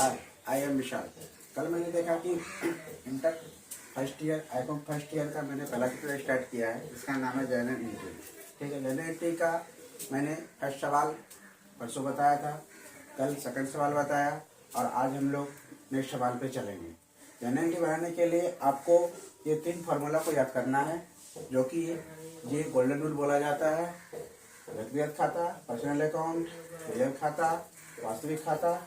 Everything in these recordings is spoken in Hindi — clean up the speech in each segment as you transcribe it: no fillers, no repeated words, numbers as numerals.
हाय, आई एम विशाल। कल मैंने देखा कि inter first year Icom first year का मैंने पहला चैप्टर स्टार्ट किया है। इसका नाम है जनरल एंट्री। ठीक है, जनरल एंट्री का मैंने फर्स्ट सवाल परसों बताया था, कल सेकंड सवाल बताया और आज हम लोग नेक्स्ट सवाल पे चलेंगे। जनरल एंट्री बनाने के लिए आपको ये 3 फार्मूला को याद करना है, जो कि ये गोल्डन रूल बोला जाता है। व्यक्तिगत खाता, पर्सनल अकाउंट, रियल खाता, वास्तविक खाता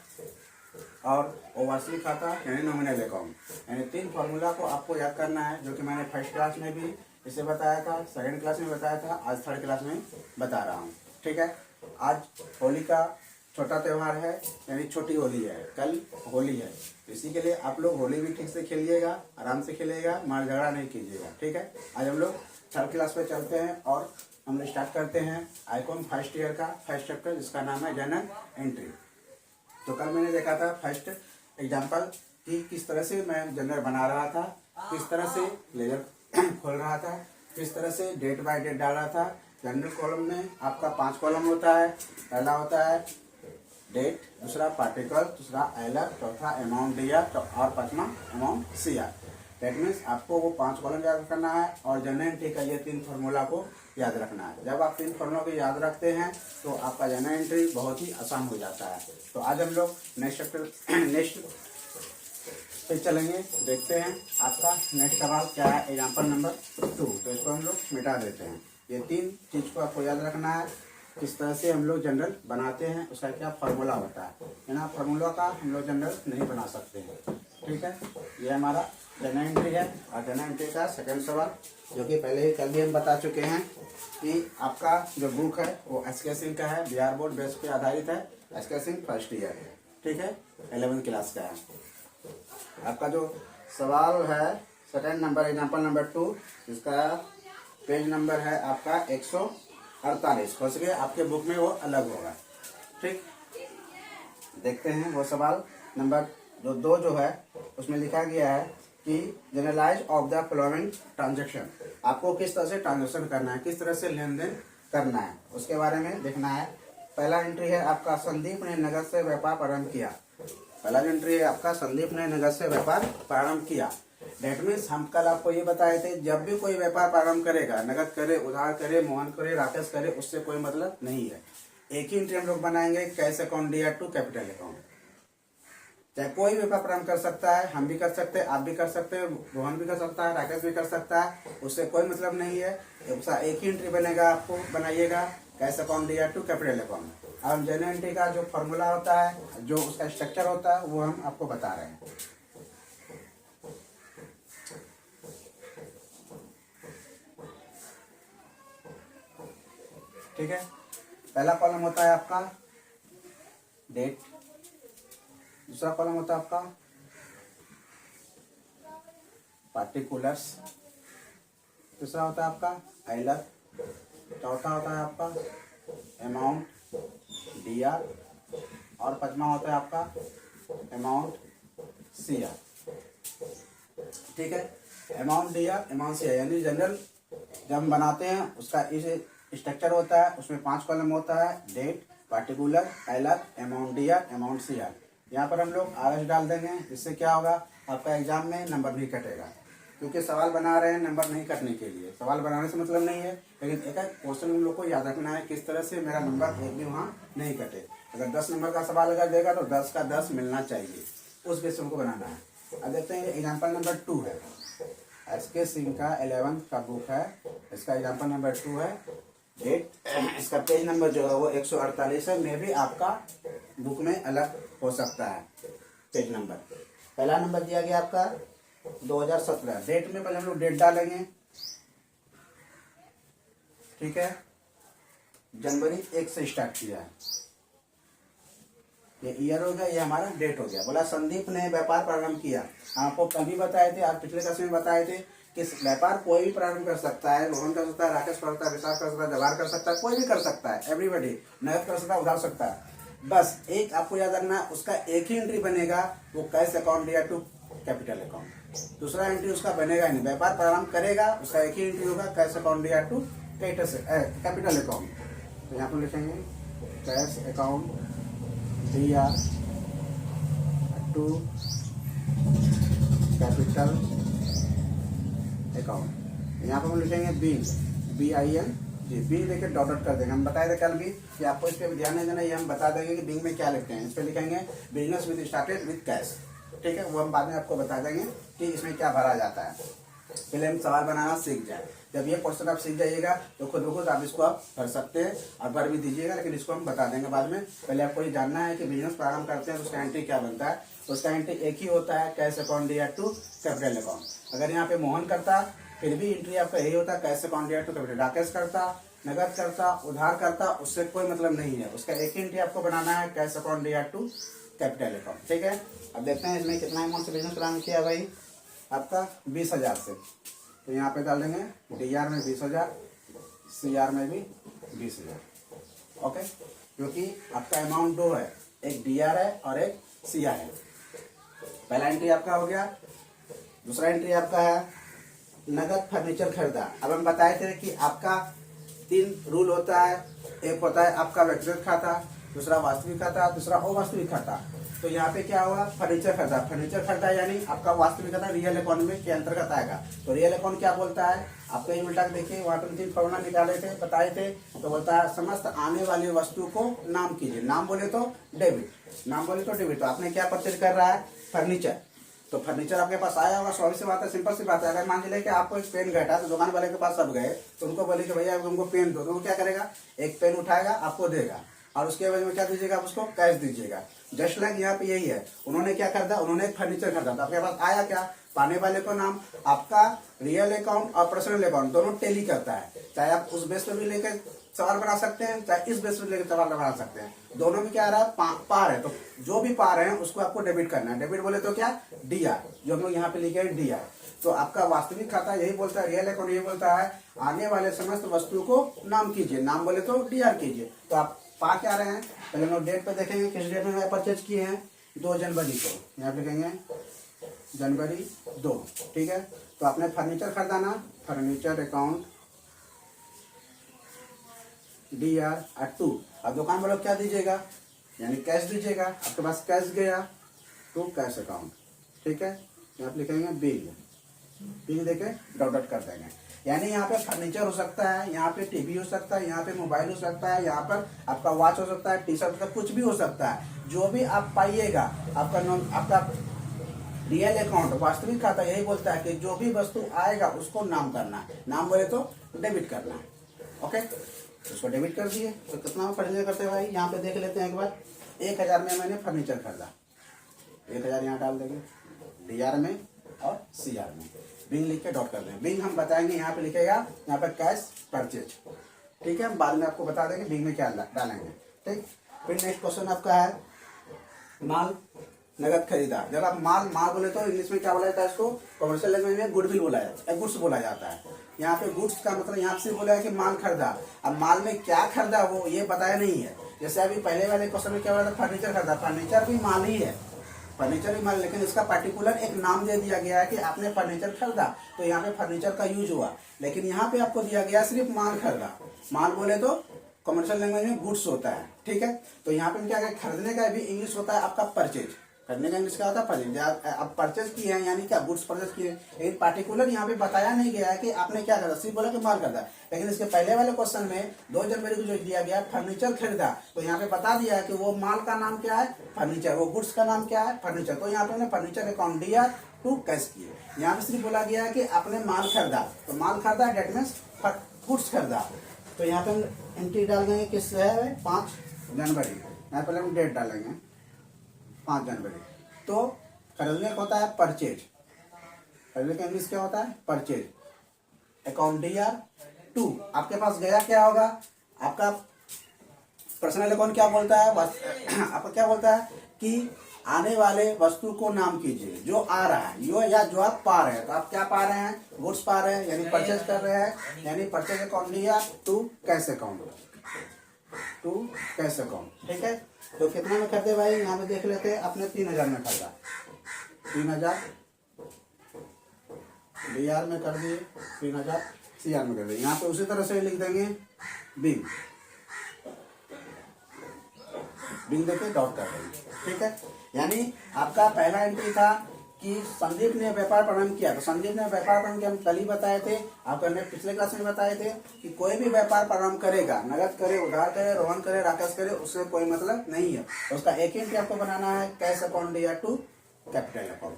और अवास्तविक खाता यानी नॉमिनल अकाउंट। यानी 3 फार्मूला को आपको याद करना है, जो कि मैंने फर्स्ट क्लास में भी इसे बताया था, सेकंड क्लास में बताया था, आज थर्ड क्लास में बता रहा हूँ। ठीक है, आज होली का छोटा त्यौहार है, यानी छोटी होली है, कल होली है। इसी के लिए आप लोग होली भी ठीक से खेलिएगा, आराम से खेलिएगा, मार झगड़ा नहीं कीजिएगा। ठीक है, आज हम लोग थर्ड क्लास पे चलते हैं और हम लोग स्टार्ट करते हैं आईकॉम फर्स्ट ईयर का फर्स्ट चैप्टर, जिसका नाम है जनरल एंट्री। तो कल मैंने देखा था फर्स्ट एग्जाम्पल कि किस तरह से मैं जनरल बना रहा था, किस तरह से लेजर खोल रहा था, किस तरह से डेट बाय डेट डाल रहा था। जनरल कॉलम में आपका 5 कॉलम होता है। पहला होता है डेट, दूसरा पार्टिकल, दूसरा एलर, चौथा अमाउंट दियर और पांचवा अमाउंट सीआर। दैट मीन्स आपको वो 5 कॉलम याद करना है और जनरल एंट्री का ये 3 फार्मूला को याद रखना है। जब आप 3 फार्मूला को याद रखते हैं तो आपका जनरल एंट्री बहुत ही आसान हो जाता है। तो आज हम लोग नेक्स्ट पे चलेंगे, देखते हैं आपका नेक्स्ट सवाल क्या है। एग्जाम्पल नंबर 2, तो इसको हम लोग मिटा देते हैं। ये 3 चीज को आपको याद रखना है, किस तरह से हम लोग जनरल बनाते हैं, उसका क्या फार्मूला होता है। बिना फार्मूला का हम लोग जनरल नहीं बना सकते हैं। ठीक है, ये हमारा जनरल एंट्री है और जनरल एंट्री का सेकंड सवाल, जो कि पहले ही कल भी हम बता चुके हैं कि आपका जो बुक है वो एसके सिंह का है, बिहार बोर्ड बेस पे आधारित है। एसके सिंह फर्स्ट ईयर है, ठीक है, 11th क्लास का है। आपका जो सवाल है सेकंड नंबर एग्जाम्पल नंबर 2, जिसका पेज नंबर है आपका 148। हो सके आपके बुक में वो अलग होगा। ठीक, देखते हैं वो सवाल नंबर जो 2 जो है उसमें लिखा गया है कि generalize of the following transaction. आपको किस तरह से ट्रांजेक्शन करना है, किस तरह से लेन देन करना है, उसके बारे में देखना है। पहला एंट्री है आपका संदीप ने नगद से व्यापार प्रारंभ किया। पहला एंट्री है आपका संदीप ने नगद से व्यापार प्रारंभ किया। डेट मीन्स हम कल आपको ये बताए थे, जब भी कोई व्यापार प्रारंभ करेगा, नगद करे, उधार करे, मोहन करे, राकेश करे, उससे कोई मतलब नहीं है। एक ही एंट्री हम लोग बनाएंगे, कैश अकाउंट दिया टू कैपिटल अकाउंट। चाहे कोई व्यापार प्रारंभ कर सकता है, हम भी कर सकते हैं, आप भी कर सकते हैं, रोहन भी कर सकता है, राकेश भी कर सकता है, उससे कोई मतलब नहीं है। एक ही एंट्री बनेगा, आपको बनाइएगा कैश अकाउंट दिया टू कैपिटल अकाउंट। अब जनरल एंट्री का जो फॉर्मूला होता है, जो उसका स्ट्रक्चर होता है, वो हम आपको बता रहे हैं। ठीक है, पहला कॉलम होता है आपका डेट, दूसरा कॉलम होता है आपका पार्टिकुलर्स, तीसरा होता है आपका एलर, चौथा होता है आपका अमाउंट डीआर और पांचवा होता है आपका अमाउंट सीआर। ठीक है, अमाउंट डीआर अमाउंट सीआर यानी जनरल जब हम बनाते हैं उसका इस स्ट्रक्चर होता है। उसमें 5 कॉलम होता है, डेट, पार्टिकुलर, एलर, अमाउंट डीआर, अमाउंट सीआर। यहाँ पर हम लोग आरएस डाल देंगे, इससे क्या होगा, आपका एग्जाम में नंबर नहीं कटेगा। क्योंकि सवाल बना रहे हैं नंबर नहीं कटने के लिए, सवाल बनाने से मतलब नहीं है, लेकिन एक क्वेश्चन हम लोग को याद रखना है, किस तरह से मेरा नंबर एक भी वहाँ नहीं कटे। अगर 10 नंबर का सवाल अगर देगा तो 10 का 10 मिलना चाहिए, उस बेस हमको बनाना है। अब देखते हैं एग्जाम्पल नंबर 2 है, एसके सिंह का 11th का बुक है, इसका एग्जाम्पल नंबर 2 है। डेट, इसका पेज नंबर जो है वो 148 है, में भी आपका बुक में अलग हो सकता है पेज नंबर। पहला नंबर दिया गया आपका 2017। डेट में पहले हम लोग डेट डालेंगे। ठीक है, जनवरी 1 से स्टार्ट किया है, ये ईयर हो गया, ये हमारा डेट हो गया। बोला संदीप ने व्यापार प्रारंभ किया। आपको कभी बताए थे, आप पिछले क्लास में बताए थे कि व्यापार कोई भी प्रारंभ कर सकता है, रोहन कर सकता है, राकेश कर सकता है, विशाल कर सकता है, जवाहर कर सकता है, कोई भी कर सकता है, एवरीबॉडी नगद कर सकता है, उधार सकता है। बस एक आपको याद रखना, उसका एक ही एंट्री बनेगा, वो कैश अकाउंट दिया टू कैपिटल अकाउंट। दूसरा एंट्री उसका बनेगा नहीं, व्यापार प्रारंभ करेगा, उसका एक ही एंट्री होगा, कैश अकाउंट दिया टू कैपिटल अकाउंट। तो यहाँ पर लिखेंगे कैश अकाउंट दिया टू कैपिटल अकाउंट। यहाँ पर हम लिखेंगे बिंग, BING जी। बिंग देखिए डॉट डॉट कर देंगे। हम बताए थे कल भी कि आपको इस पर ध्यान नहीं देना, ये हम बता देंगे कि बिंग में क्या लिखते हैं। इस पर लिखेंगे business with started with cash, ठीक है। वो हम बाद में आपको बता देंगे कि इसमें क्या भरा जाता है। पहले हम सवाल बनाना सीख जाए। जब ये क्वेश्चन आप सीख जाइएगा तो खुद ब खुद आप इसको आप भर सकते हैं और भर भी दीजिएगा, लेकिन इसको हम बता देंगे बाद में। पहले आपको ये जानना है कि बिजनेस प्रारंभ करते हैं तो उसका एंट्री क्या बनता है। उसका एंट्री एक ही होता है, cash account dear to capital account. अगर यहाँ पे मोहन करता फिर भी एंट्री आपका यही होता है, cash account dear to capital. Rakesh करता, नगद करता, उधार करता, उससे कोई मतलब नहीं है। उसका एक ही एंट्री आपको बनाना है, cash account dear to capital account, ठीक है। अब देखते हैं इसमें कितना अमाउंट से बिजनेस प्रारंभ किया भाई, आपका 20,000 से। तो यहाँ पे डाल देंगे DR में 20,000, CR में भी 20,000, ओके। क्योंकि आपका अमाउंट दो है, एक DR है और एक CR है। पहला एंट्री आपका हो गया। दूसरा एंट्री आपका है नगद फर्नीचर खरीदा। अब हम बताए थे कि आपका 3 रूल होता है। एक होता है आपका व्यक्तिगत खाता, दूसरा वास्तविक खाता, दूसरा अवास्तविक खाता। तो यहाँ पे क्या हुआ, फर्नीचर खरीदा। फर्नीचर खरीदा यानी आपका वास्तविक खाता रियल अकाउंट के अंतर्गत आएगा। तो रियल अकाउंट क्या बोलता है, आपको ये उल्टा देखिए, वहाँ पर 3 फॉर्मूला निकाले थे, बताए थे। तो बोलता है समस्त आने वाली वस्तु को नाम कीजिए। नाम बोले तो डेबिट, नाम बोले तो डेबिट। तो आपने क्या परचेज कर रहा है, फर्नीचर। तो फर्नीचर आपके पास आया होगा, स्वाभाविक सी बात है, सिंपल सी बात है। अगर मान लीजिए कि आपको एक पेन घटा, तो दुकान वाले के पास सब गए, तो उनको बोले कि भैया तुमको पेन दो, तो वो क्या करेगा, एक पेन उठाएगा, आपको देगा और उसके बाद में क्या दीजिएगा, उसको कैश दीजिएगा। जस्ट लाइक यहाँ पे यही है, उन्होंने क्या खरीदा, उन्होंने एक फर्नीचर खरीदा। तो आपके पास आया क्या, पाने वाले को नाम। आपका रियल अकाउंट और पर्सनल अकाउंट दोनों टेली करता है। चाहे आप उस बेस पे भी लेकर सवाल बना सकते हैं, चाहे इस बेस पे लेकर सवाल बना सकते हैं। दोनों में क्या आ रहा है, पार है। तो जो भी पार है उसको आपको डेबिट करना है। डेबिट बोले तो क्या, DR, जो हम लोग यहाँ पे लिखे हैं DR। तो आपका वास्तविक खाता यही बोलता है, रियल अकाउंट यही बोलता है, आने वाले समस्त वस्तु को नाम कीजिए। नाम बोले तो DR कीजिए। तो आप पा क्या रहे हैं, पहले हम लोग डेट पे देखेंगे, किस डेट में परचेज किए हैं, 2 जनवरी को। यहाँ पे लिखेंगे जनवरी 2, ठीक है। तो आपने फर्नीचर खरीदा ना, फर्नीचर अकाउंट DR 2। अब दुकान वालों क्या दीजिएगा, यानी कैश दीजिएगा। आपके पास कैश गया तो कैश अकाउंट, ठीक है। यहाँ पे लिखेंगे बिल, बिल देके डॉट डॉट कर देंगे। यानी यहाँ पे फर्नीचर हो सकता है, यहाँ पे टीवी हो सकता है, यहाँ पे मोबाइल हो सकता है, यहाँ पर आपका वॉच हो सकता है, टी-शर्ट हो सकता है, कुछ भी हो सकता है। जो भी आप पाइएगा, आपका रियल अकाउंट वास्तविक खाता यही बोलता है कि जो भी वस्तु आएगा उसको नाम करना है। नाम बोले तो डेबिट करना है, ओके। उसको डेबिट कर दिए। तो कितना में फर्नीचर करते हैं भाई, यहाँ पे देख लेते हैं एक बार। 1,000 में मैंने फर्नीचर खरीदा, 1,000 यहाँ डाल देंगे DR में और CR में। बिंग लिख के डॉट कर दें। बिंग हम बताएंगे, यहाँ पे लिखेगा, यहाँ पे कैश परचेज, ठीक है। हम बाद में आपको बता देंगे बिंग में क्या डालेंगे, ठीक। फिर नेक्स्ट क्वेश्चन आपका है माल नगद खरीदा। जब आप माल बोले तो इंग्लिश में क्या बोला जाता है, इसको कमर्शियल लैंग्वेज में गुडविल बोला जाता है, गुड्स बोला जाता है। यहाँ पे गुड्स का मतलब यहाँ से बोला है कि माल खरीदा। अब माल में क्या खरीदा वो ये बताया नहीं है। जैसे अभी पहले वाले क्वेश्चन में क्या बोला था, फर्नीचर खरीदा। फर्नीचर भी माल ही है, फर्नीचर भी माल, लेकिन इसका पर्टिकुलर एक नाम दे दिया गया है कि आपने फर्नीचर खरीदा, तो यहाँ पे फर्नीचर का यूज हुआ। लेकिन यहाँ पे आपको दिया गया सिर्फ माल खरीदा। माल बोले तो कमर्शियल लैंग्वेज में गुड्स होता है, ठीक है। तो यहाँ पे क्या है, खरीदने का भी इंग्लिश होता है आपका परचेज। करने का इंग्लिश क्या होता है, परचेज। आप परचेज किए हैं यानी क्या, गुड्स परचेज किए। लेकिन पार्टिकुलर यहाँ पे बताया नहीं गया है कि आपने क्या खरीदा, सिर्फ बोला कि माल खरीदा। लेकिन इसके पहले वाले क्वेश्चन में 2 जनवरी को जो दिया गया फर्नीचर खरीदा, तो यहाँ पे बता दिया है कि वो माल का नाम क्या है, फर्नीचर, वो गुड्स का नाम क्या है, फर्नीचर। तो यहाँ पे फर्नीचर अकाउंट DR 2 कैश किए। यहाँ पे सिर्फ बोला गया है कि आपने माल खरीदा, तो माल खरीदा डेट मीन्स गुड्स खरीदा। तो यहाँ पे हम एंट्री डाल देंगे किस है, 5 जनवरी। यहाँ पहले हम डेट डालेंगे 5 जनवरी। तो खरीदने का होता है परचेज, खरीदने का इंग्लिश क्या होता है, परचेज अकाउंट DR 2। आपके पास गया क्या होगा, आपका पर्सनल अकाउंट क्या बोलता है, आपका क्या बोलता है कि आने वाले वस्तु को नाम कीजिए, जो आ रहा है यो या जो आप पा रहे हैं। तो आप क्या पा रहे हैं, गुड्स पा रहे हैं, यानी परचेज कर रहे हैं, यानी purchase account DR 2 cash account, 2 cash account, ठीक है। तो कितना में खरीदे भाई, यहाँ पे देख लेते हैं। आपने 3,000 में खरीदा, 3,000 DR में कर दिए, 3,000 CR में कर दिए। यहाँ पे उसी तरह से लिख देंगे बिल, बिंग देके डॉट कर देंगे, ठीक है। यानी आपका पहला एंट्री था कि संदीप ने व्यापार प्रारंभ किया, तो संदीप ने व्यापार प्रारंभ किया, हम कल ही बताए थे, आपको हमने पिछले क्लास में बताए थे कि कोई भी व्यापार प्रारंभ करेगा, नगद करे, उधार करे, रोहन करे, राकेश करे, उससे कोई मतलब नहीं है। उसका एक ही एंट्री आपको बनाना है, कैश अकाउंट या टू कैपिटल अकाउंट।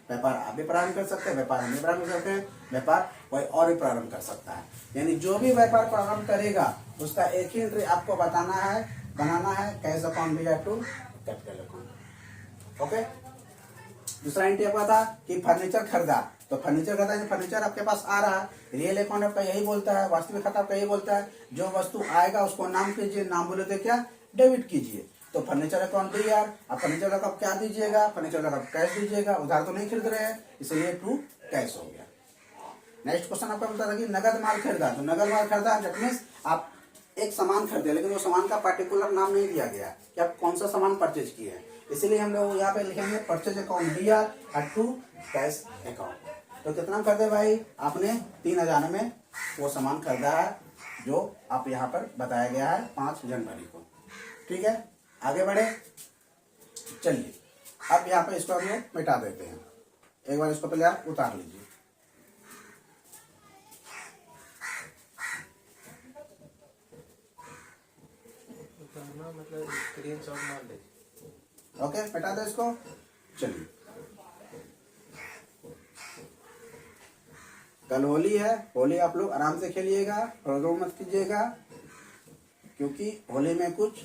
व्यापार आप भी प्रारंभ कर सकते हैं, व्यापार हम भी प्रारंभ कर सकते हैं, व्यापार कोई और भी प्रारंभ कर सकता है। यानी जो भी व्यापार प्रारंभ करेगा उसका एक ही एंट्री आपको बनाना है, कैश अकाउंट या टू कैपिटल अकाउंट। ओके। दूसरा एंट्री आपका था कि फर्नीचर खरीदा, तो फर्नीचर खरीदा, फर्नीचर आपके पास आ रहा है, रियल अकाउंट आपका यही बोलता है, वास्तविक खाता आपका यही बोलता है, जो वस्तु आएगा उसको नाम कीजिए, नाम बोले तो क्या डेबिट कीजिए। तो फर्नीचर अकाउंट दी यार, अब फर्नीचर का आप क्या दीजिएगा, फर्नीचर का कैश दीजिएगा, उधार तो नहीं खरीद रहे हैं, इसलिए टू कैश हो गया। नेक्स्ट क्वेश्चन आपका बोलता था कि नगद माल खरीदा, तो नगद माल खरीदा दैट मीन्स आप एक सामान खरीदे, लेकिन वो सामान का पर्टिकुलर नाम नहीं दिया गया कि आप कौन सा सामान परचेज किए हैं, इसीलिए हम लोग यहाँ पे लिखेंगे परचेज अकाउंट दिया और टू कैश अकाउंट। तो कितना खरीदे भाई, आपने 3000 में वो सामान खरीदा है जो आप यहाँ पर बताया गया है 5 जनवरी को, ठीक है। आगे बढ़े, चलिए अब यहाँ पे इसको हम लोग मिटा देते हैं, एक बार इसको पहले आप उतार लीजिए। मतलब स्क्रीनशॉट मार ले। ओके, मिटा दो इसको। चलिए, कल होली है, होली आप लोग आराम से खेलिएगा, हड़बड़ मत कीजिएगा, क्योंकि होली में कुछ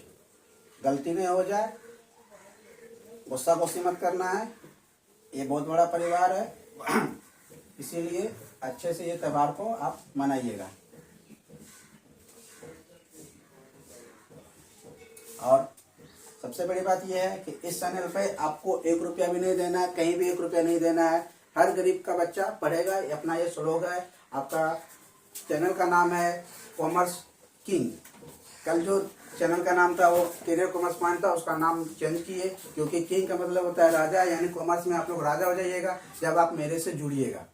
गलती नहीं हो जाए, गुस्सा गुस्सी मत करना है, ये बहुत बड़ा परिवार है, इसीलिए अच्छे से ये त्योहार को आप मनाइएगा। और सबसे बड़ी बात यह है कि इस चैनल पे आपको 1 रुपया भी नहीं देना है, कहीं भी 1 रुपया नहीं देना है, हर गरीब का बच्चा पढ़ेगा, अपना ये स्लोग है। आपका चैनल का नाम है कॉमर्स किंग, कल जो चैनल का नाम था वो करियर कॉमर्स पॉइंट था, उसका नाम चेंज किए, क्योंकि किंग का मतलब होता है राजा, यानी कॉमर्स में आप लोग राजा हो जाइएगा जब आप मेरे से जुड़िएगा।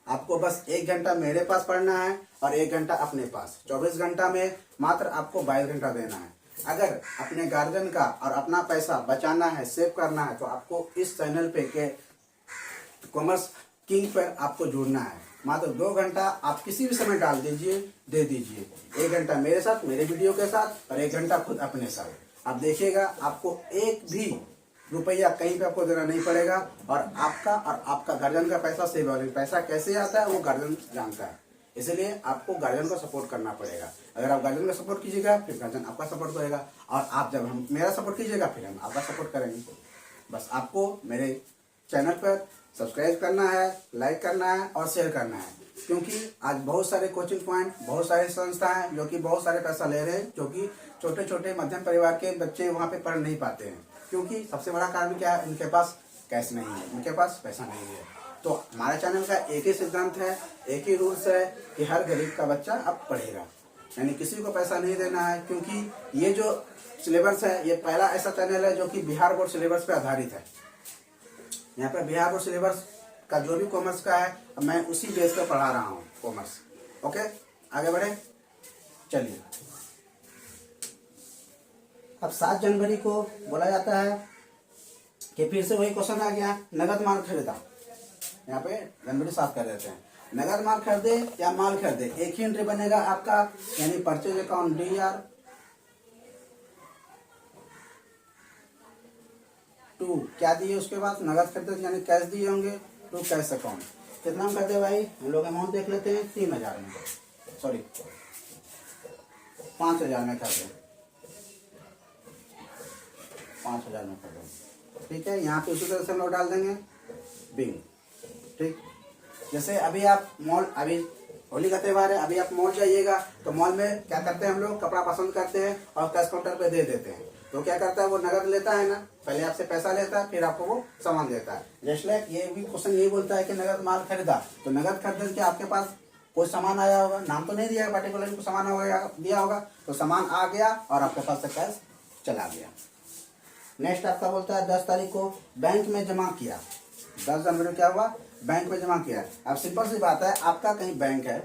आपको बस 1 घंटा मेरे पास पढ़ना है और 1 घंटा अपने पास, 24 घंटा में मात्र आपको 22 घंटा देना है। अगर अपने गार्जियन का और अपना पैसा बचाना है, सेव करना है, तो आपको इस चैनल पे के कॉमर्स किंग पर आपको जुड़ना है। मात्र 2 घंटा आप किसी भी समय डाल दीजिए, दे दीजिए, 1 घंटा मेरे साथ, मेरे वीडियो के साथ, और 1 घंटा खुद अपने साथ। आप देखिएगा आपको एक भी रुपया कहीं पे आपको देना नहीं पड़ेगा, और आपका गार्जियन का पैसा सेव होगा। पैसा कैसे आता है वो गार्जियन जानता है, इसलिए आपको गार्जियन को सपोर्ट करना पड़ेगा। अगर आप गार्जियन का सपोर्ट कीजिएगा फिर गार्जियन आपका सपोर्ट करेगा, और आप जब हम मेरा सपोर्ट कीजिएगा फिर हम आपका सपोर्ट करेंगे। बस आपको मेरे चैनल पर सब्सक्राइब करना है, लाइक करना है और शेयर करना है, क्योंकि आज बहुत सारे कोचिंग पॉइंट, बहुत सारे संस्थाएं जो कि बहुत सारे पैसा ले रहे हैं, जो कि छोटे छोटे मध्यम परिवार के बच्चे वहाँ पे पढ़ नहीं पाते हैं, क्योंकि सबसे बड़ा कारण क्या है, उनके पास कैश नहीं है, उनके पास पैसा नहीं है। तो हमारे चैनल का एक ही सिद्धांत है, एक ही रूल्स है कि हर गरीब का बच्चा अब पढ़ेगा, यानी किसी को पैसा नहीं देना है। क्योंकि ये जो सिलेबस है, ये पहला ऐसा चैनल है जो कि बिहार बोर्ड सिलेबस पे आधारित है। यहाँ पर बिहार बोर्ड सिलेबस का जो भी कॉमर्स का है, मैं उसी बेस पर पढ़ा रहा हूँ कॉमर्स। ओके, आगे बढ़े, चलिए। अब 7 जनवरी को बोला जाता है कि फिर से वही क्वेश्चन आ गया, नगद माल खरीदा। यहाँ पे जनवरी 7 कर देते हैं, नगद माल खरीदे या माल खरीदे, एक ही एंट्री बनेगा आपका, यानी परचेज अकाउंट DR टू क्या दिए, उसके बाद नगद खरीदे यानी कैश दिए होंगे, टू कैश अकाउंट। कितना में खरीदे भाई, हम लोग अमाउंट देख लेते हैं, 3000 में, सॉरी 5000 में खरीदे, 5000 में खरीदे, ठीक है। यहाँ पे उसी तरह से हम लोग डाल देंगे बिंग, ठीक। जैसे अभी आप मॉल, अभी होली का त्यौहार है, अभी आप मॉल जाइएगा तो मॉल में क्या करते हैं, हम लोग कपड़ा पसंद करते हैं और कैश काउंटर पे दे देते हैं। तो क्या करता है, वो नगद लेता है ना, पहले आपसे पैसा लेता है, फिर आपको वो सामान देता है। जैसे लाइक ये भी क्वेश्चन यही बोलता है कि नगद माल खरीदा, तो नगद खरीदे के आपके पास कोई सामान आया होगा, नाम तो नहीं दिया पर्टिकुलर सामान दिया होगा, तो सामान आ गया और आपके पास से कैश चला गया। नेक्स्ट आपका बोलता है 10 तारीख को बैंक में जमा किया, 10 जनवरी क्या हुआ, बैंक में जमा किया। अब सिंपल सी बात है, आपका कहीं बैंक है,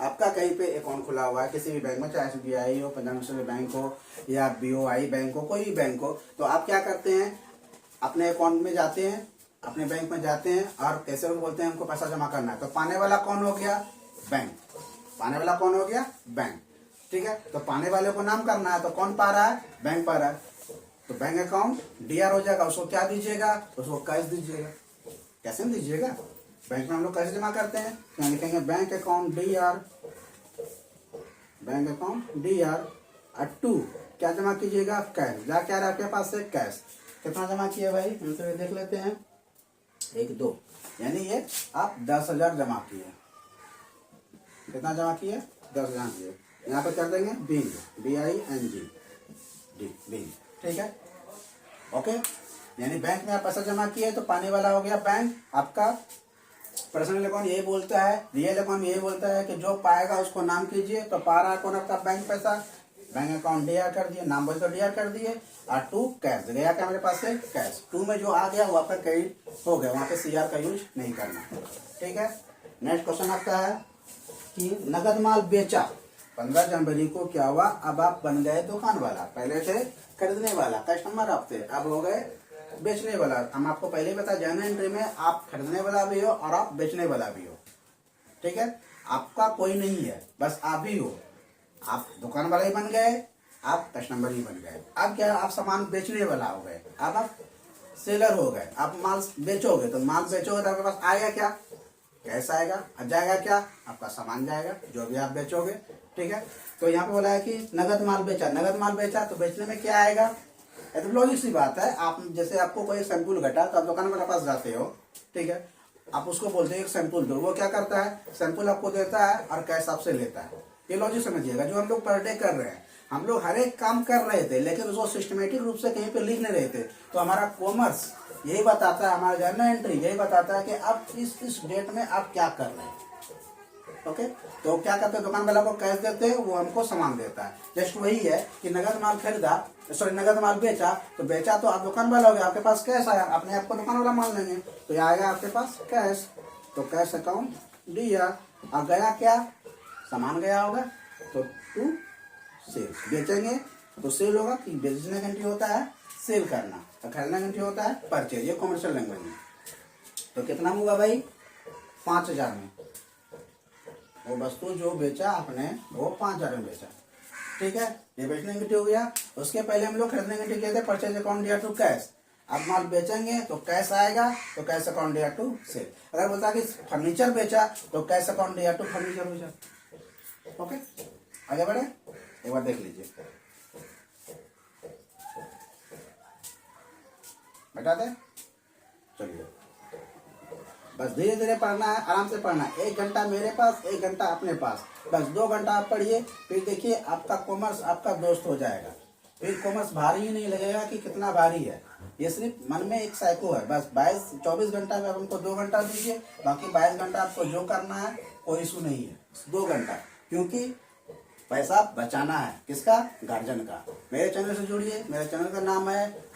आपका कहीं पे अकाउंट खुला हुआ है किसी भी बैंक में, चाहे SBI हो, पंजाब नेशनल बैंक हो या BOI बैंक हो, कोई भी बैंक हो, तो आप क्या करते हैं, अपने अकाउंट में जाते हैं, अपने बैंक में जाते हैं और कैसे बोलते हैं हमको पैसा जमा करना है, तो पाने वाला कौन हो गया, बैंक। पाने वाला कौन हो गया, बैंक। ठीक है, तो पाने वाले को नाम करना है, तो कौन पा रहा है, बैंक पा रहा है, तो बैंक अकाउंट DR हो जाएगा। उसको क्या दीजिएगा, उसको कैश दीजिएगा। कैसे में दीजिएगा, बैंक में हम लोग कैसे जमा करते हैं, तो यहाँ लिखेंगे bank account DR, bank account DR और 2 क्या जमा कीजिएगा, कैश। जा क्या रहा आपके पास से, कैश। कितना जमा किया भाई, हम तो देख लेते हैं, 1 2, यानी ये आप 10,000 जमा किए। कितना जमा किए, 10,000 किए। यहाँ पे कर देंगे बिंग, BING, बिंग। ठीक है, ओके। यानी बैंक में आप पैसा जमा किए तो पाने वाला हो गया बैंक। आपका पर्सनल अकाउंट यही बोलता है, रियल अकाउंट यही बोलता है कि जो पाएगा उसको नाम कीजिए। तो पा रहा है कौन, आपका बैंक पैसा, बैंक अकाउंट DR कर दिए, नाम बोले तो DR कर दिए। और 2 कैश गया, क्या मेरे पास से कैश। 2 में जो आ गया वो आपका क्रेडिट हो गया, वहां पे CR का यूज नहीं करना। ठीक है, नेक्स्ट क्वेश्चन आपका है कि नगद माल बेचा 15 जनवरी को, क्या हुआ, अब आप बन गए दुकान वाला। पहले थे खरीदने वाला, कस्टमर आप थे, अब हो गए बेचने वाला। हम आपको पहले ही बता, जर्नल एंट्री में आप खरीदने वाला भी हो और आप बेचने वाला भी हो। ठीक है, आपका कोई नहीं है, बस आप ही हो। आप दुकान वाला ही बन गए, आप कस्टमर ही बन गए। अब क्या, आप सामान बेचने वाला हो गए, अब आप सेलर हो गए। आप माल बेचोगे, तो माल बेचोगे तो आपके पास आएगा क्या, कैसा आएगा, और जाएगा क्या, आपका सामान जाएगा, जो भी आप बेचोगे। ठीक है, तो यहाँ पे बोला है कि नगद माल बेचा। नगद माल बेचा तो बेचने में क्या आएगा, ये तो लॉजिक सी बात है। आप जैसे आपको कोई सैंपल घटा तो आप दुकान वाले पास जाते हो, ठीक है, आप उसको बोलते हैं एक सैंपल दो, वो क्या करता है, सैंपल आपको देता है और कैश आपसे लेता है। ये लॉजिक समझिएगा। जो हम लोग पर डे कर रहे हैं, हम लोग हर एक काम कर रहे थे, लेकिन उसको सिस्टमेटिक रूप से कहीं पे लिख नहीं रहे थे। तो हमारा कॉमर्स यही बताता है, हमारा जर्नल एंट्री यही बताता है कि आप इस डेट में आप क्या कर रहे हैं। ओके, तो क्या करते हैं, दुकान वाला को कैश देते हैं, वो हमको सामान देता है। जस्ट वही है कि नगद माल खरीदा, सॉरी नगद माल बेचा, तो बेचा तो आप दुकान वाला हो गया, आपके पास कैश आया, अपने आपको दुकान वाला माल लेंगे, तो ये आएगा आपके पास कैश। तो कैश अकाउंट DR। और गया क्या, सामान गया होगा, तो 2 सेल। बेचेंगे तो सेल होगा, कि बेचने घंटी होता है सेल करना, और खरीदना घंटी होता है परचेज, ये कॉमर्शियल लैंग्वेज में। तो कितना हुआ भाई, 5,000 में। वो वस्तु जो बेचा आपने वो 5,000 में बेचा। ठीक है, ये बेचने घंटी हो गया। उसके पहले हम लोग खरीदने घंटी कहते हैं purchase account DR to cash. अब माल बेचेंगे तो कैश आएगा, तो cash account DR to sale. अगर बोलता कि फर्नीचर बेचा तो cash account DR to furniture बेचा। ओके, आगे बढ़े, एक बार देख लीजिए, बता दे। चलिए, बस धीरे धीरे पढ़ना है, आराम से पढ़ना है। 1 घंटा मेरे पास, 1 घंटा अपने पास, बस 2 घंटा आप पढ़िए। फिर देखिए आपका कॉमर्स आपका दोस्त हो जाएगा। फिर कॉमर्स भारी ही नहीं लगेगा कि कितना भारी है। ये सिर्फ मन में एक साइको है। बस 24 घंटा में आप हमको 2 घंटा दीजिए, बाकी 22 घंटा आपको जो करना है कोई इशू नहीं है। 2 घंटा, क्योंकि पैसा बचाना है, किसका, गार्जियन का। मेरे चैनल से जुड़िए, मेरे चैनल का नाम है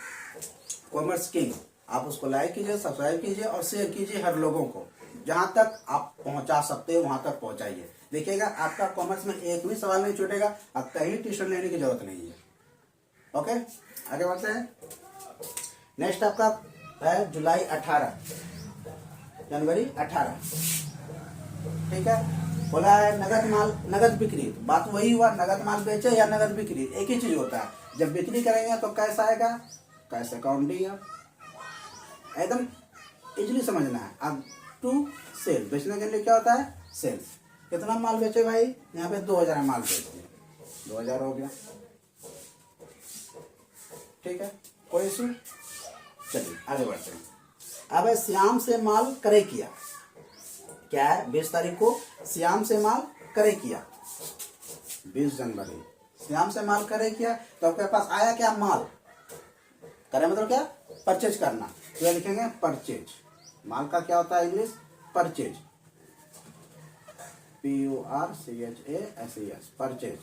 कॉमर्स किंग। आप उसको लाइक कीजिए, सब्सक्राइब कीजिए और शेयर कीजिए हर लोगों को। जहां तक आप पहुंचा सकते हो वहां तक पहुंचाइए। देखिएगा आपका कॉमर्स में एक भी सवाल नहीं छूटेगा, अब कहीं ट्यूशन लेने की जरूरत नहीं है। ओके, आगे बढ़ते हैं। नेक्स्ट आपका है जुलाई 18, जनवरी 18। ठीक है, बोला है नगद माल, नगद बिक्री। बात वही हुआ, नगद माल बेचे या नगद बिक्री एक ही चीज होता है। जब बिक्री करेंगे तो कैश आएगा, कैश अकाउंट DR। एकदम इजीली समझना है। अब टू सेल, बेचने के लिए क्या होता है, सेल। कितना माल बेचे भाई, यहाँ पे 2,000 माल बेचे, 2,000 हो गया। ठीक है, कोई इशू। चलिए आगे बढ़ते हैं। अब श्याम से माल क्रय किया, क्या है, 20 तारीख को श्याम से माल क्रय किया, 20 जनवरी श्याम से माल क्रय किया। तो आपके पास आया क्या, माल। क्रय मतलब क्या, परचेज करना। तो ये लिखेंगे परचेज। माल का क्या होता है English, purchase, PURCHASES, purchase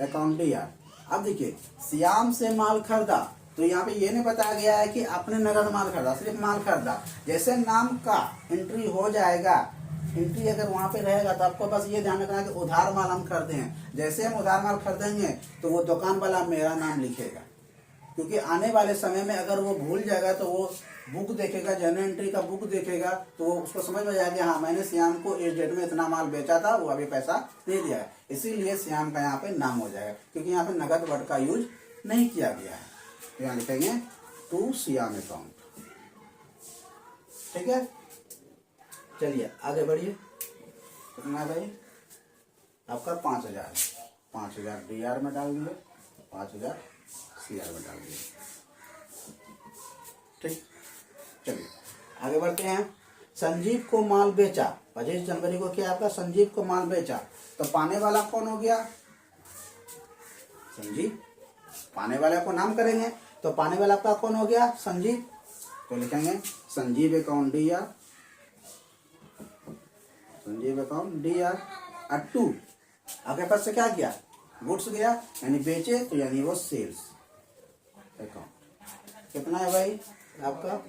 account DR। अब देखिए श्याम से माल खरीदा, तो यहाँ पे ये नहीं बताया गया है कि आपने नगद माल खरीदा, सिर्फ माल खरीदा। जैसे नाम का एंट्री हो जाएगा एंट्री अगर वहाँ पे रहेगा तो आपको बस ये ध्यान रखना है कि उधार माल हम खरीदे हैं, जैसे हम उधार माल खरीदेंगे तो वो दुकान वाला मेरा नाम लिखेगा, क्योंकि आने वाले समय में अगर वो भूल जाएगा तो वो बुक देखेगा, जर्नल एंट्री का बुक देखेगा तो वो उसको समझ में जाएगा हाँ मैंने श्याम को इस डेट में इतना माल बेचा था, वो अभी पैसा दे दिया है, इसीलिए श्याम का यहाँ पे नाम हो जाएगा, क्योंकि यहाँ पे नगद वर्ड का यूज नहीं किया गया है। तो यहाँ लिखेंगे टू श्याम अकाउंट। ठीक है, चलिए आगे बढ़िए। कितना है भाई आपका 5000, 5000 DR में डाल दिए, 5000 CR में डाल दिए। ठीक, चलिए आगे बढ़ते हैं। संजीव को माल बेचा, 25 जनवरी को क्या आपका संजीव को माल बेचा, तो पाने वाला कौन हो गया संजीव, पाने वाला को नाम करेंगे तो पाने वाला आपका कौन हो गया संजीव, तो लिखेंगे Sanjeev account DR, Sanjeev account DR और 2 आगे पास से क्या किया गुड्स गया, यानी बेचे तो यानी वो सेल्स अकाउंट। कितना है भाई आपका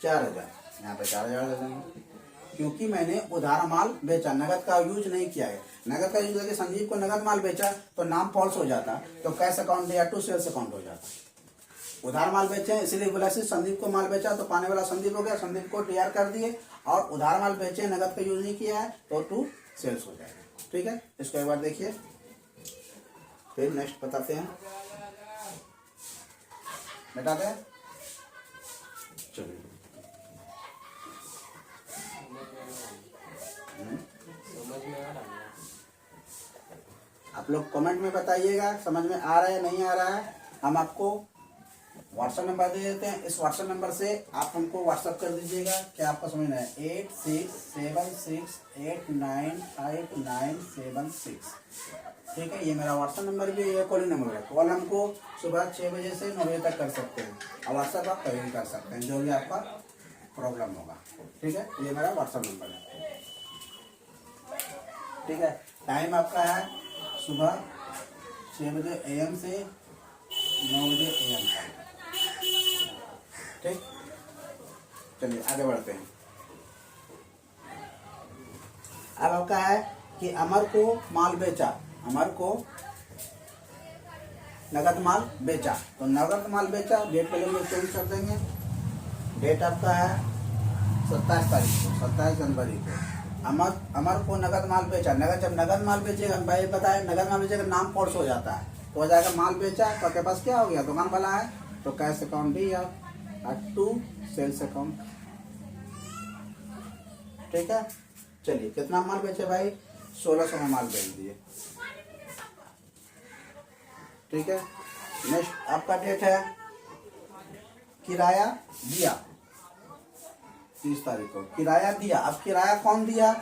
4000, यहाँ पे 4000 दे देंगे, क्योंकि मैंने उधार माल बेचा, नगद का यूज नहीं किया है। नगद का यूज करके संजीव को नगद माल बेचा तो नाम फॉल्स हो जाता, तो कैश अकाउंट या टू सेल्स अकाउंट हो जाता। उधार माल बेचे इसलिए बोला संदीप को माल बेचा तो पाने वाला संदीप हो गया, संदीप को DR कर दिए, और उधार माल बेचे नगद का यूज नहीं किया है तो टू सेल्स हो जाएगा। ठीक है, इसको एक बार देखिए, फिर नेक्स्ट बताते हैं, बताते हैं। चलिए आप लोग कमेंट में बताइएगा समझ में आ रहा है नहीं आ रहा है। हम आपको व्हाट्सएप नंबर दे देते हैं, इस व्हाट्सएप नंबर से आप हमको व्हाट्सएप कर दीजिएगा क्या आपका समझ में है 8676895976। ठीक है, ये मेरा व्हाट्सएप नंबर भी है, कॉलिंग नंबर है। कॉल हमको सुबह 6 बजे से 9 बजे तक कर सकते हैं, और व्हाट्सएप आप कभी भी कर सकते हैं, जो भी आपका प्रॉब्लम होगा। ठीक है, ये मेरा व्हाट्सएप नंबर है। ठीक है, टाइम आपका है सुबह 6 बजे AM से 9 बजे AM तक। ठीक, चलिए आगे बढ़ते हैं। अब आपका है कि अमर को माल बेचा, अमर को नगद माल बेचा, तो नगद माल बेचा डेट पहले में चेंज कर देंगे। डेट आपका है 27 तारीख को, 27 जनवरी को। अमर को नगद माल बेचा, नगद जब नगद माल बेचेगा भाई बताए नगद माल बेचेगा नाम फॉल्स हो जाता है, तो हो जाएगा माल बेचा तो आपके पास क्या हो गया दुकान वाला है, तो कैश अकाउंट DR और 2 सेल्स अकाउंट। ठीक है, चलिए कितना माल बेचे भाई 1600 में माल बेच दिए। ठीक है, नेक्स्ट आपका डेट है किराया दिया 30 तारीख को, किराया दिया। अब किराया कौन दिया,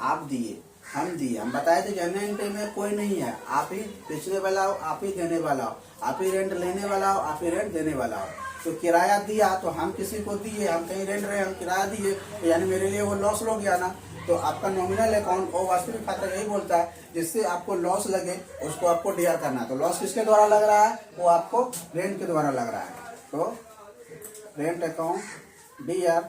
आप दिए, हम दिए, हम बताए थे जनरल एंट्री में कोई नहीं है, आप ही बेचने वाला हो, आप ही देने वाला हो, आप ही रेंट लेने वाला हो, आप ही रेंट देने वाला हो। तो किराया दिया तो हम किसी को दिए, हम कहीं रेंट रहे हम किराया दिए, तो यानी मेरे लिए वो लॉस हो गया ना। तो आपका नॉमिनल अकाउंट और वास्तविक खाता यही बोलता है जिससे आपको लॉस लगे उसको आपको DR करना है। तो लॉस किसके द्वारा लग रहा है, वो आपको रेंट के द्वारा लग रहा है, तो रेंट अकाउंट DR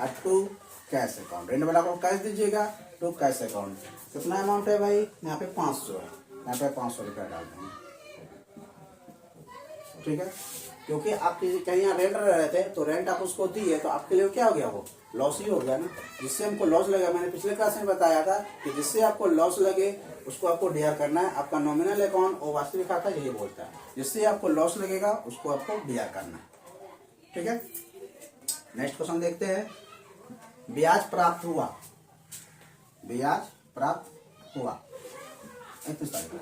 और 2 कैश अकाउंट। रेंट वाला को कैश दीजिएगा, 2 कैश अकाउंट। कितना अमाउंट है भाई यहाँ पे 500 है, यहाँ पे 500 रुपया डाल देंगे। ठीक है, क्योंकि आप कहीं यहाँ रेंट रह रहे थे तो रेंट आप उसको दिए तो आपके लिए क्या हो गया वो लॉस ही हो गया ना। जिससे हमको लॉस लगा, मैंने पिछले क्लास में बताया था कि जिससे आपको लॉस लगे उसको आपको DR करना है। आपका नॉमिनल अकाउंट और वास्तविक खाता यही बोलता है, जिससे आपको लॉस लगेगा उसको आपको DR करना है। ठीक है, नेक्स्ट क्वेश्चन देखते हैं। ब्याज प्राप्त हुआ, ब्याज प्राप्त हुआ 31 तारीख को,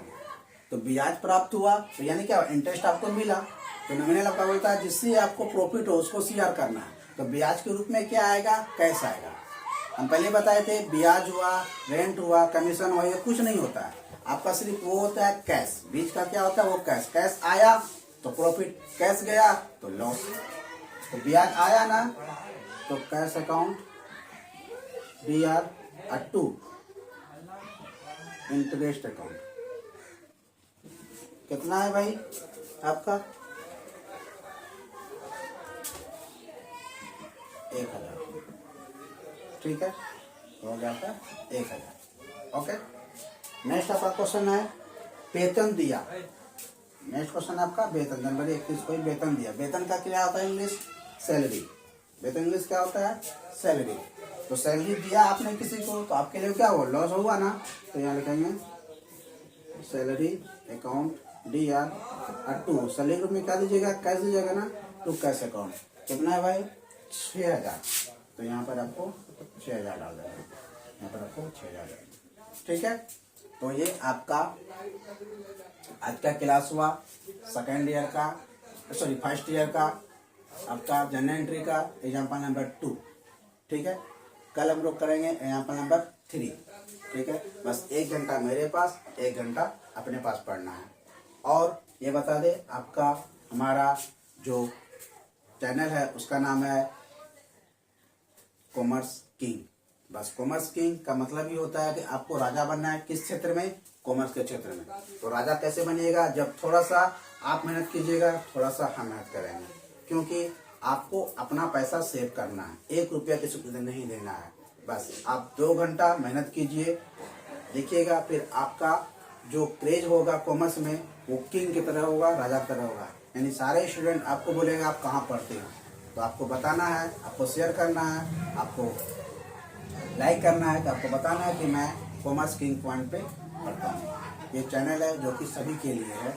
तो ब्याज प्राप्त हुआ तो यानी क्या इंटरेस्ट आपको मिला, तो नॉमिनल आपका बोलता है जिससे आपको प्रॉफिट हो उसको CR करना है। तो ब्याज के रूप में क्या आएगा, कैश आएगा। हम पहले बताए थे ब्याज हुआ, रेंट हुआ, कमीशन हुआ, ये कुछ नहीं होता है, आपका सिर्फ वो होता है कैश। बीच का क्या होता है वो कैश, कैश आया तो प्रॉफिट, कैश गया तो लॉस। तो ब्याज आया ना तो कैश अकाउंट DR और 2 इंटरेस्ट अकाउंट। कितना है भाई आपका 1000। ठीक है, तो हो गया आपका 1000। ओके, नेक्स्ट आपका क्वेश्चन है वेतन दिया। नेक्स्ट क्वेश्चन आपका वेतन, जनवरी 31 को ही वेतन दिया। वेतन का क्या होता है इंग्लिश? सैलरी। वेतन इंग्लिश क्या होता है? सैलरी। तो सैलरी दिया आपने किसी को, तो आपके लिए क्या हुआ? लॉस हुआ ना। तो यहाँ लिखेंगे salary account DR 2। Salary group में क्या दीजिएगा? कैश दीजिएगा ना, टू कैश अकाउंट। कितना है भाई? 6000। तो यहाँ पर आपको 6000 डाल देना, यहाँ पर आपको 6000। ठीक है, तो ये आपका आज का क्लास हुआ सेकेंड ईयर का, सॉरी फर्स्ट ईयर का, आपका जनरल एंट्री का एग्जाम्पल नंबर 2। ठीक है, कल हम लोग करेंगे एग्जाम्पल नंबर 3। ठीक है, बस 1 घंटा मेरे पास, 1 घंटा अपने पास पढ़ना है। और ये बता दे, आपका हमारा जो चैनल है उसका नाम है कॉमर्स किंग। बस कॉमर्स किंग का मतलब ये होता है कि आपको राजा बनना है। किस क्षेत्र में? कॉमर्स के क्षेत्र में। तो राजा कैसे बनिएगा? जब थोड़ा सा आप मेहनत कीजिएगा, थोड़ा सा हम मेहनत करेंगे, क्योंकि आपको अपना पैसा सेव करना है। 1 रुपया किसी को नहीं देना है। बस आप 2 घंटा मेहनत कीजिए, देखिएगा, फिर आपका जो क्रेज होगा कॉमर्स में वो किंग की तरह होगा, राजा की तरह होगा। यानी सारे स्टूडेंट आपको बोलेगा आप कहाँ पढ़ते हो, तो आपको बताना है, आपको शेयर करना है, आपको लाइक करना है, तो आपको बताना है कि मैं कॉमर्स किंग पॉइंट पे पढ़ता हूँ। ये चैनल है जो कि सभी के लिए है,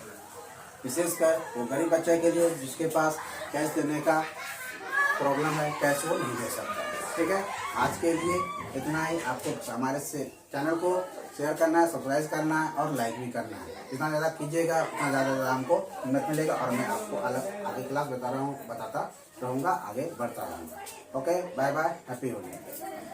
विशेषकर वो गरीब बच्चे के लिए जिसके पास कैश देने का प्रॉब्लम है, कैश वो नहीं दे सकता। ठीक है, आज के लिए इतना ही। आपको हमारे से चैनल को शेयर करना है, सब्सक्राइब करना है और लाइक भी करना है। जितना ज़्यादा कीजिएगा उतना ज़्यादा हमको हिम्मत मिलेगा और मैं आपको अलग आगे क्लास बताता रहूँगा, आगे बढ़ता रहूँगा। Okay, bye bye, happy Holi.